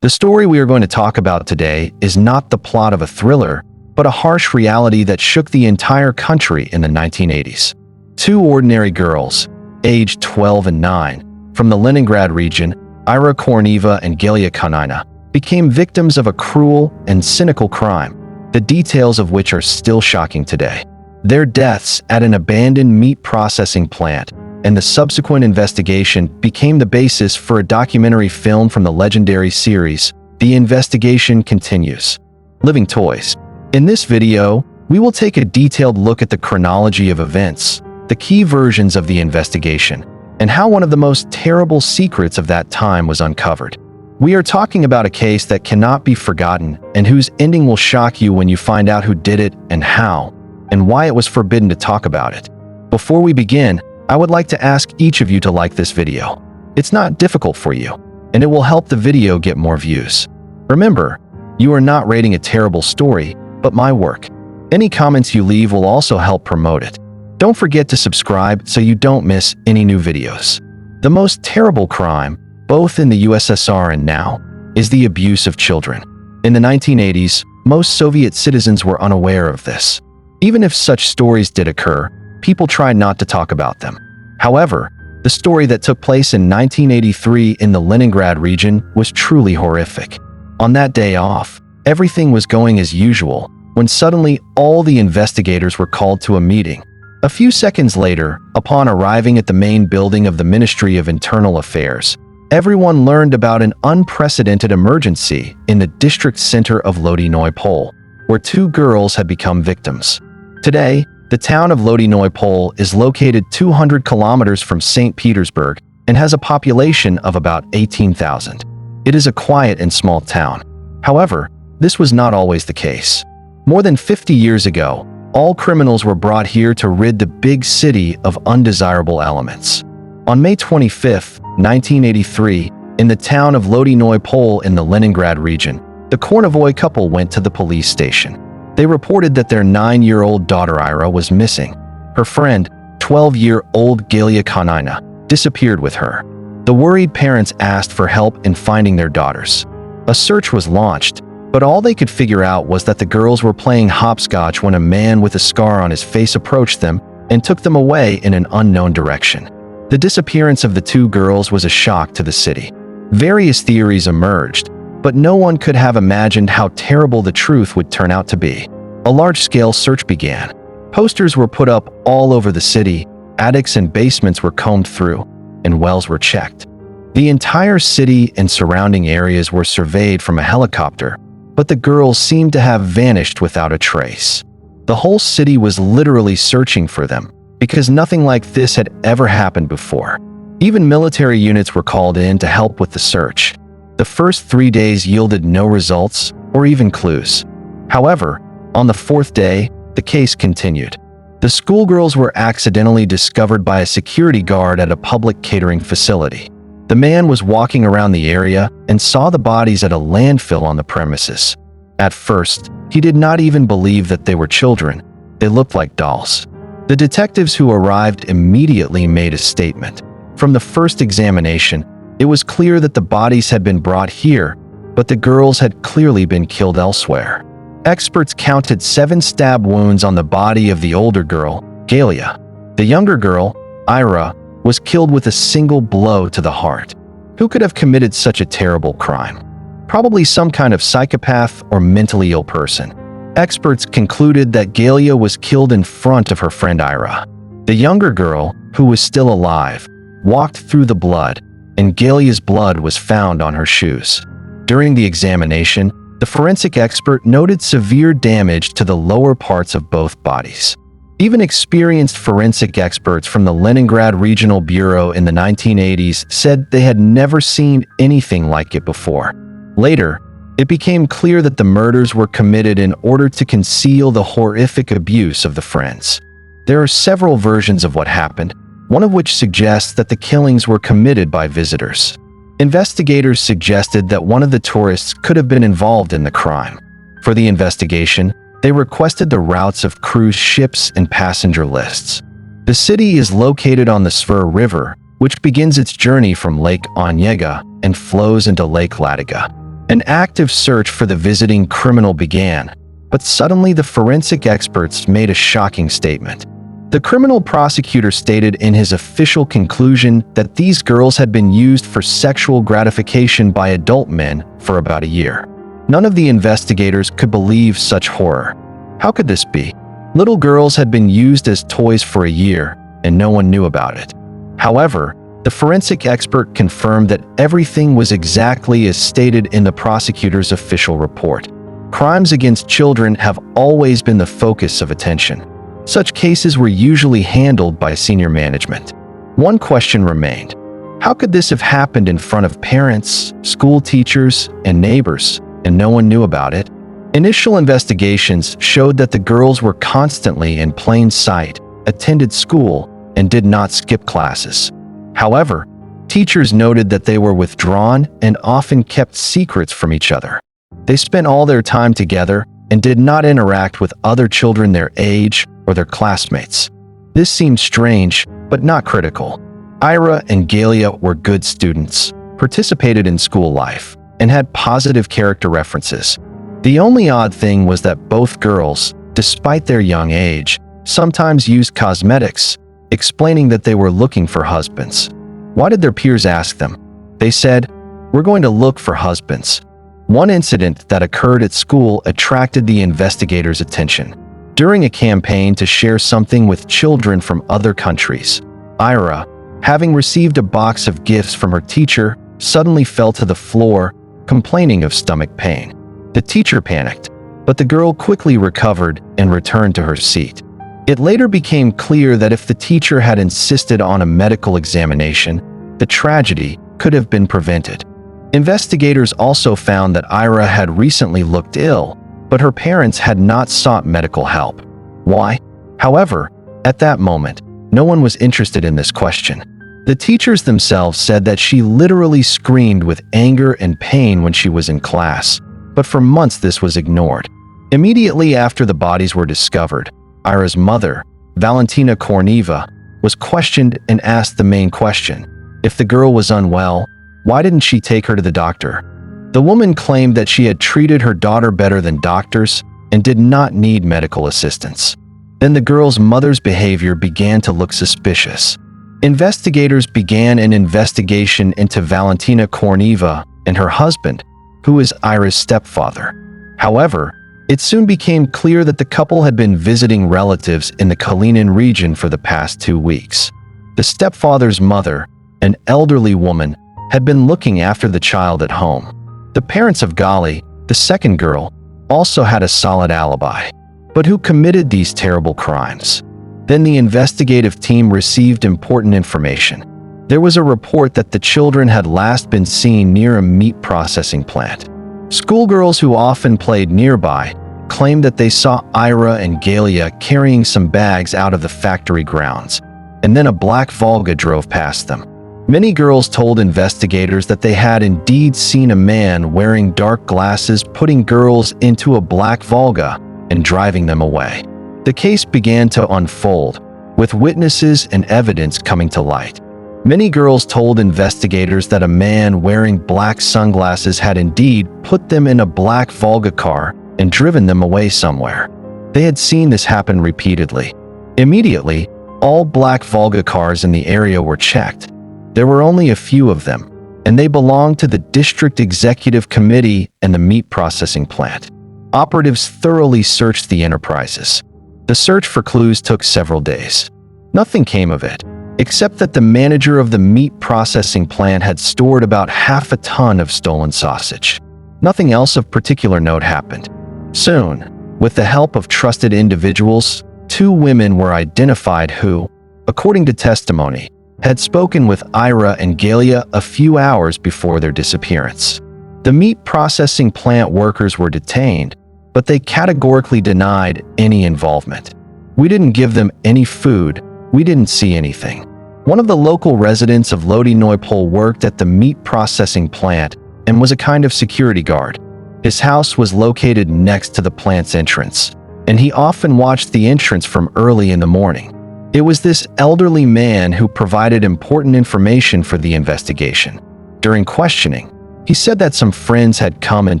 The story we are going to talk about today is not the plot of a thriller, but a harsh reality that shook the entire country in the 1980s. Two ordinary girls, aged 12 and 9, from the Leningrad region, Korneva and Galya Konina, became victims of a cruel and cynical crime, the details of which are still shocking today. Their deaths at an abandoned meat processing plant and the subsequent investigation became the basis for a documentary film from the legendary series, The Investigation Continues. Living Toys. In this video, we will take a detailed look at the chronology of events, the key versions of the investigation, and how one of the most terrible secrets of that time was uncovered. We are talking about a case that cannot be forgotten and whose ending will shock you when you find out who did it and how, and why it was forbidden to talk about it. Before we begin, I would like to ask each of you to like this video. It's not difficult for you, and it will help the video get more views. Remember, you are not rating a terrible story, but my work. Any comments you leave will also help promote it. Don't forget to subscribe so you don't miss any new videos. The most terrible crime, both in the USSR and now, is the abuse of children. In the 1980s, most Soviet citizens were unaware of this. Even if such stories did occur, people tried not to talk about them. However, the story that took place in 1983 in the Leningrad region was truly horrific. On that day off, everything was going as usual, when suddenly all the investigators were called to a meeting. A few seconds later, upon arriving at the main building of the Ministry of Internal Affairs, everyone learned about an unprecedented emergency in the district center of Lodeinoye Pole, where two girls had become victims. Today, the town of Lodeinoye Pole is located 200 kilometers from St. Petersburg and has a population of about 18,000. It is a quiet and small town. However, this was not always the case. More than 50 years ago, all criminals were brought here to rid the big city of undesirable elements. On May 25, 1983, in the town of Lodeinoye Pole in the Leningrad region, the Korneva couple went to the police station. They reported that their 9-year-old daughter Ira was missing. Her friend, 12-year-old Galya Konina, disappeared with her. The worried parents asked for help in finding their daughters. A search was launched, but all they could figure out was that the girls were playing hopscotch when a man with a scar on his face approached them and took them away in an unknown direction. The disappearance of the two girls was a shock to the city. Various theories emerged, but no one could have imagined how terrible the truth would turn out to be. A large-scale search began. Posters were put up all over the city, attics and basements were combed through, and wells were checked. The entire city and surrounding areas were surveyed from a helicopter, but the girls seemed to have vanished without a trace. The whole city was literally searching for them, because nothing like this had ever happened before. Even military units were called in to help with the search. The first 3 days yielded no results or even clues. However, on the 4th day, the case continued. The schoolgirls were accidentally discovered by a security guard at a public catering facility. The man was walking around the area and saw the bodies at a landfill on the premises. At first, he did not even believe that they were children. They looked like dolls. The detectives who arrived immediately made a statement. From the first examination, it was clear that the bodies had been brought here, but the girls had clearly been killed elsewhere. Experts counted 7 stab wounds on the body of the older girl, Galya. The younger girl, Ira, was killed with a single blow to the heart. Who could have committed such a terrible crime? Probably some kind of psychopath or mentally ill person. Experts concluded that Galya was killed in front of her friend Ira. The younger girl, who was still alive, walked through the blood, and Galya's blood was found on her shoes. During the examination, the forensic expert noted severe damage to the lower parts of both bodies. Even experienced forensic experts from the Leningrad Regional Bureau in the 1980s said they had never seen anything like it before. Later, it became clear that the murders were committed in order to conceal the horrific abuse of the friends. There are several versions of what happened, one of which suggests that the killings were committed by visitors. Investigators suggested that one of the tourists could have been involved in the crime. For the investigation, they requested the routes of cruise ships and passenger lists. The city is located on the Svir River, which begins its journey from Lake Onega and flows into Lake Ladoga. An active search for the visiting criminal began, but suddenly the forensic experts made a shocking statement. The criminal prosecutor stated in his official conclusion that these girls had been used for sexual gratification by adult men for about a year. None of the investigators could believe such horror. How could this be? Little girls had been used as toys for a year, and no one knew about it. However, the forensic expert confirmed that everything was exactly as stated in the prosecutor's official report. Crimes against children have always been the focus of attention. Such cases were usually handled by senior management. One question remained. How could this have happened in front of parents, school teachers, and neighbors, and no one knew about it? Initial investigations showed that the girls were constantly in plain sight, attended school, and did not skip classes. However, teachers noted that they were withdrawn and often kept secrets from each other. They spent all their time together and did not interact with other children their age or their classmates. This seemed strange, but not critical. Ira and Galya were good students, participated in school life, and had positive character references. The only odd thing was that both girls, despite their young age, sometimes used cosmetics, explaining that they were looking for husbands. Why did their peers ask them? They said, "We're going to look for husbands." One incident that occurred at school attracted the investigators' attention. During a campaign to share something with children from other countries, Ira, having received a box of gifts from her teacher, suddenly fell to the floor, complaining of stomach pain. The teacher panicked, but the girl quickly recovered and returned to her seat. It later became clear that if the teacher had insisted on a medical examination, the tragedy could have been prevented. Investigators also found that Ira had recently looked ill, but her parents had not sought medical help. Why? However, at that moment, no one was interested in this question. The teachers themselves said that she literally screamed with anger and pain when she was in class, but for months this was ignored. Immediately after the bodies were discovered, Ira's mother, Valentina Korneva, was questioned and asked the main question. If the girl was unwell, why didn't she take her to the doctor? The woman claimed that she had treated her daughter better than doctors and did not need medical assistance. Then the girl's mother's behavior began to look suspicious. Investigators began an investigation into Valentina Korneva and her husband, who is Ira's stepfather. However, it soon became clear that the couple had been visiting relatives in the Kalinin region for the past 2 weeks. The stepfather's mother, an elderly woman, had been looking after the child at home. The parents of Gali, the second girl, also had a solid alibi. But who committed these terrible crimes? Then the investigative team received important information. There was a report that the children had last been seen near a meat processing plant. Schoolgirls who often played nearby claimed that they saw Ira and Galya carrying some bags out of the factory grounds, and then a black Volga drove past them. Many girls told investigators that they had indeed seen a man wearing dark glasses putting girls into a black Volga and driving them away. The case began to unfold, with witnesses and evidence coming to light. Many girls told investigators that a man wearing black sunglasses had indeed put them in a black Volga car and driven them away somewhere. They had seen this happen repeatedly. Immediately, all black Volga cars in the area were checked. There were only a few of them, and they belonged to the District Executive Committee and the meat processing plant. Operatives thoroughly searched the enterprises. The search for clues took several days. Nothing came of it, except that the manager of the meat processing plant had stored about half a ton of stolen sausage. Nothing else of particular note happened. Soon, with the help of trusted individuals, 2 women were identified who, according to testimony, had spoken with Ira and Galya a few hours before their disappearance. The meat processing plant workers were detained, but they categorically denied any involvement. "We didn't give them any food. We didn't see anything." One of the local residents of Lodeinoye Pole worked at the meat processing plant and was a kind of security guard. His house was located next to the plant's entrance, and he often watched the entrance from early in the morning. It was this elderly man who provided important information for the investigation. During questioning, He said that some friends had come and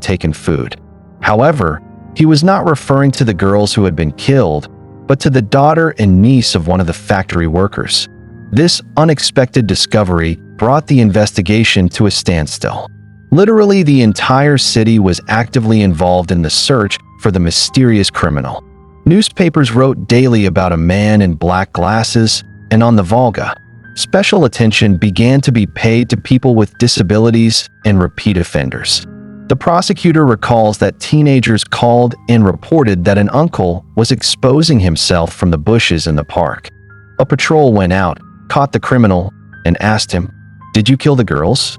taken food. However, he was not referring to the girls who had been killed, but to the daughter and niece of one of the factory workers. This unexpected discovery brought the investigation to a standstill. Literally, the entire city was actively involved in the search for the mysterious criminal. Newspapers wrote daily about a man in black glasses, and on the Volga, special attention began to be paid to people with disabilities and repeat offenders. The prosecutor recalls that teenagers called and reported that an uncle was exposing himself from the bushes in the park. A patrol went out, caught the criminal, and asked him, "Did you kill the girls?"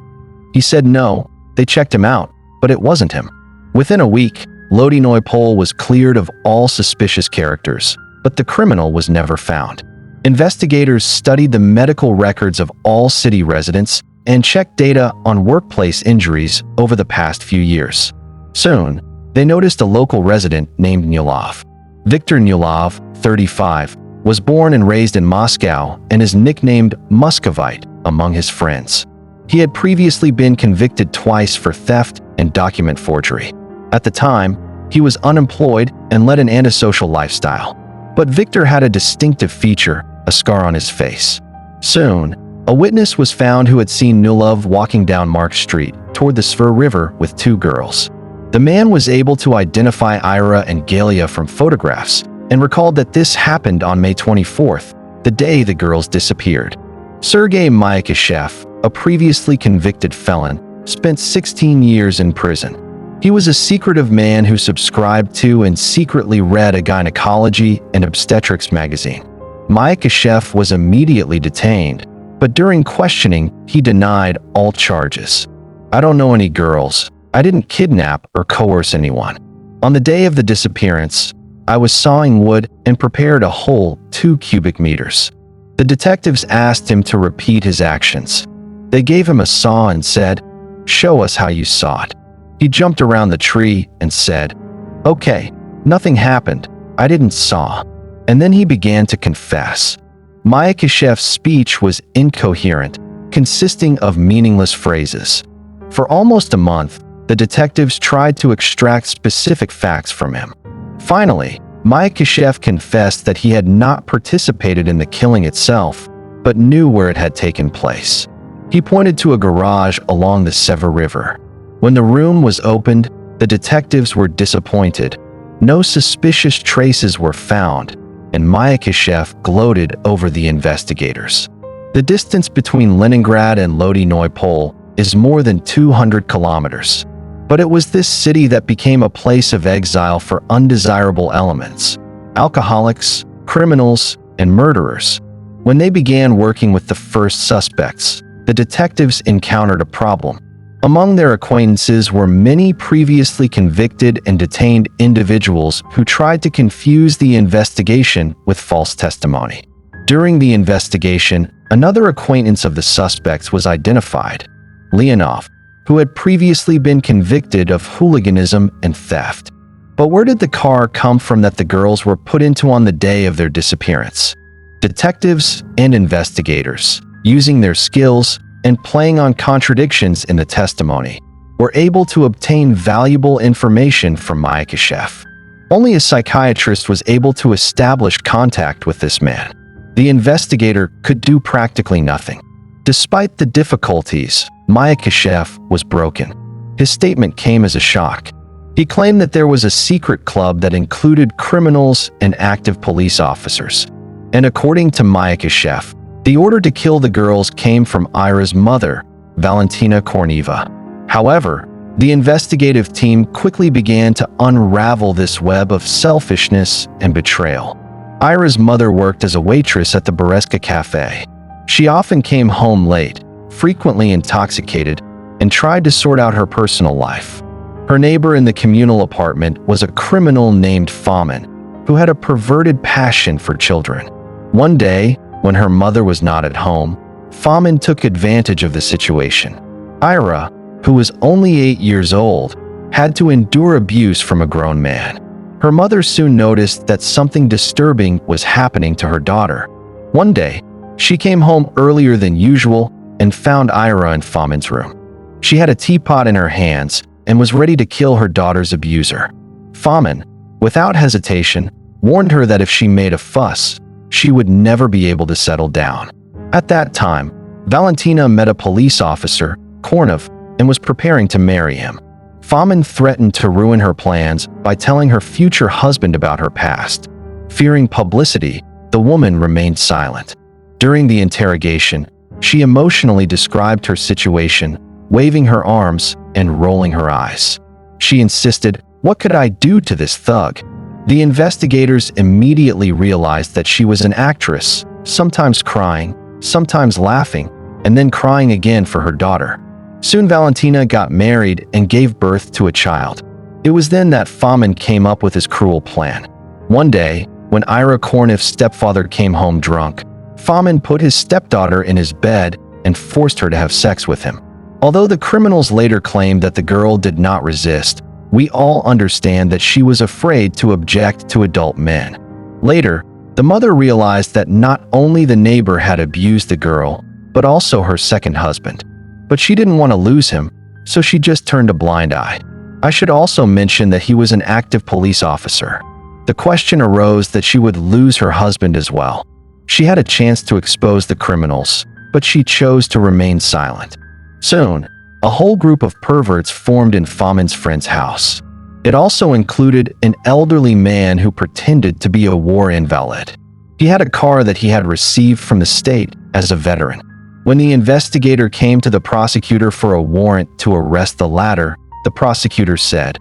He said no. They checked him out, but it wasn't him. Within a week, Lodeinoye Pole was cleared of all suspicious characters, but the criminal was never found. Investigators studied the medical records of all city residents and checked data on workplace injuries over the past few years. Soon, they noticed a local resident named Nyulov. Viktor Nyulov, 35, was born and raised in Moscow and is nicknamed Muscovite among his friends. He had previously been convicted twice for theft and document forgery. At the time, he was unemployed and led an antisocial lifestyle. But Viktor had a distinctive feature, a scar on his face. Soon, a witness was found who had seen Nyulov walking down Mark Street toward the Svir River with two girls. The man was able to identify Ira and Galya from photographs and recalled that this happened on May 24th, the day the girls disappeared. Sergei Myakishev, a previously convicted felon, spent 16 years in prison. He was a secretive man who subscribed to and secretly read a gynecology and obstetrics magazine. Myakishev was immediately detained, but during questioning, he denied all charges. "I don't know any girls. I didn't kidnap or coerce anyone. On the day of the disappearance, I was sawing wood and prepared a hole 2 cubic meters." The detectives asked him to repeat his actions. They gave him a saw and said, "Show us how you sawed." He jumped around the tree and said, "Okay, nothing happened. I didn't saw." And then he began to confess. Myakishev's speech was incoherent, consisting of meaningless phrases. For almost a month, the detectives tried to extract specific facts from him. Finally, Myakishev confessed that he had not participated in the killing itself, but knew where it had taken place. He pointed to a garage along the Svir River. When the room was opened, the detectives were disappointed. No suspicious traces were found, and Myakishev gloated over the investigators. The distance between Leningrad and Lodeinoye Pole is more than 200 kilometers. But it was this city that became a place of exile for undesirable elements, alcoholics, criminals, and murderers. When they began working with the first suspects, the detectives encountered a problem. Among their acquaintances were many previously convicted and detained individuals who tried to confuse the investigation with false testimony. During the investigation, another acquaintance of the suspects was identified, Leonov, who had previously been convicted of hooliganism and theft. But where did the car come from that the girls were put into on the day of their disappearance? Detectives and investigators, using their skills and playing on contradictions in the testimony, were able to obtain valuable information from Myakishev. Only a psychiatrist was able to establish contact with this man. The investigator could do practically nothing. Despite the difficulties, Myakishev was broken. His statement came as a shock. He claimed that there was a secret club that included criminals and active police officers. And according to Myakishev, the order to kill the girls came from Ira's mother, Valentina Korneva. However, the investigative team quickly began to unravel this web of selfishness and betrayal. Ira's mother worked as a waitress at the Bereska Cafe. She often came home late, frequently intoxicated, and tried to sort out her personal life. Her neighbor in the communal apartment was a criminal named Fomin, who had a perverted passion for children. One day, when her mother was not at home, Fomin took advantage of the situation. Ira, who was only 8 years old, had to endure abuse from a grown man. Her mother soon noticed that something disturbing was happening to her daughter. One day, she came home earlier than usual and found Ira in Fomin's room. She had a teapot in her hands and was ready to kill her daughter's abuser. Fomin, without hesitation, warned her that if she made a fuss, she would never be able to settle down. At that time, Valentina met a police officer, Korneva, and was preparing to marry him. Fomin threatened to ruin her plans by telling her future husband about her past. Fearing publicity, the woman remained silent. During the interrogation, she emotionally described her situation, waving her arms and rolling her eyes. She insisted, "What could I do to this thug?" The investigators immediately realized that she was an actress, sometimes crying, sometimes laughing, and then crying again for her daughter. Soon Valentina got married and gave birth to a child. It was then that Fomin came up with his cruel plan. One day, when Ira Korneva's stepfather came home drunk, Fomin put his stepdaughter in his bed and forced her to have sex with him. Although the criminals later claimed that the girl did not resist, we all understand that she was afraid to object to adult men. Later, the mother realized that not only the neighbor had abused the girl, but also her second husband. But she didn't want to lose him, so she just turned a blind eye. I should also mention that he was an active police officer. The question arose that she would lose her husband as well. She had a chance to expose the criminals, but she chose to remain silent. Soon, a whole group of perverts formed in Fomin's friend's house. It also included an elderly man who pretended to be a war invalid. He had a car that he had received from the state as a veteran. When the investigator came to the prosecutor for a warrant to arrest the latter, the prosecutor said,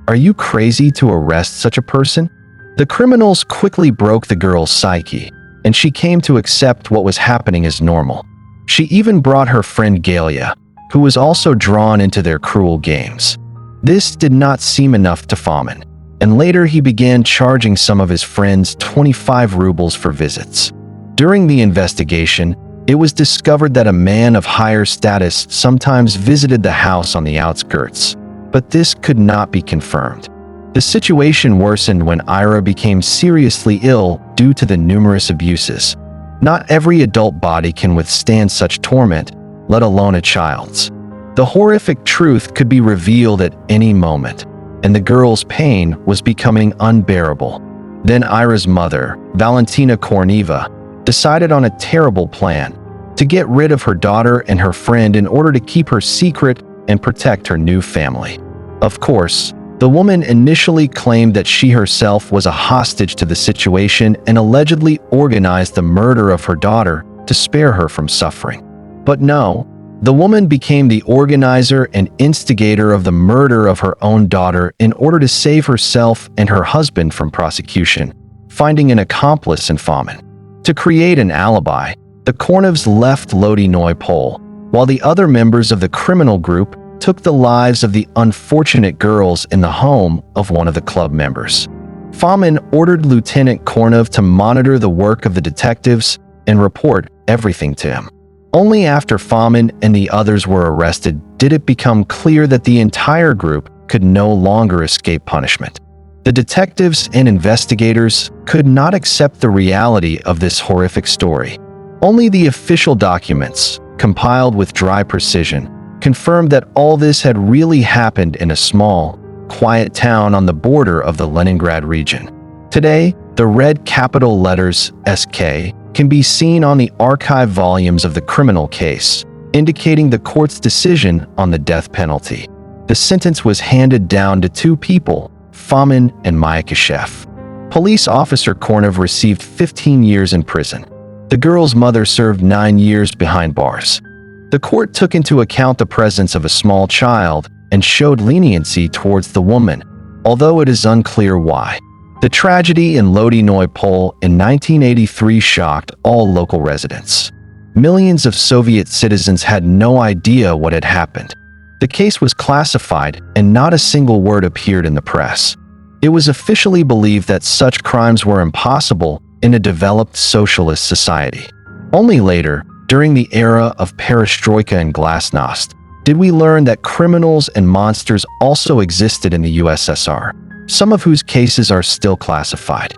"Are you crazy to arrest such a person?" The criminals quickly broke the girl's psyche, and she came to accept what was happening as normal. She even brought her friend Galya, who was also drawn into their cruel games. This did not seem enough to Fomin, and later he began charging some of his friends 25 rubles for visits. During the investigation, it was discovered that a man of higher status sometimes visited the house on the outskirts, but this could not be confirmed. The situation worsened when Ira became seriously ill due to the numerous abuses. Not every adult body can withstand such torment, let alone a child's. The horrific truth could be revealed at any moment, and the girl's pain was becoming unbearable. Then Ira's mother, Valentina Korneva, decided on a terrible plan to get rid of her daughter and her friend in order to keep her secret and protect her new family. Of course, the woman initially claimed that she herself was a hostage to the situation and allegedly organized the murder of her daughter to spare her from suffering. But no, the woman became the organizer and instigator of the murder of her own daughter in order to save herself and her husband from prosecution, finding an accomplice in Fomin. To create an alibi, the Kornevs left Lodeinoye Pole, while the other members of the criminal group took the lives of the unfortunate girls in the home of one of the club members. Fomin ordered Lieutenant Korneva to monitor the work of the detectives and report everything to him. Only after Fomin and the others were arrested did it become clear that the entire group could no longer escape punishment. The detectives and investigators could not accept the reality of this horrific story. Only the official documents, compiled with dry precision, confirmed that all this had really happened in a small, quiet town on the border of the Leningrad region. Today, the red capital letters SK can be seen on the archive volumes of the criminal case, indicating the court's decision on the death penalty. The sentence was handed down to two people, Fomin and Myakashev. Police officer Korneva received 15 years in prison. The girl's mother served 9 years behind bars. The court took into account the presence of a small child and showed leniency towards the woman, although it is unclear why. The tragedy in Lodeinoye Pole in 1983 shocked all local residents. Millions of Soviet citizens had no idea what had happened. The case was classified and not a single word appeared in the press. It was officially believed that such crimes were impossible in a developed socialist society. Only later, during the era of perestroika and glasnost, did we learn that criminals and monsters also existed in the USSR, some of whose cases are still classified.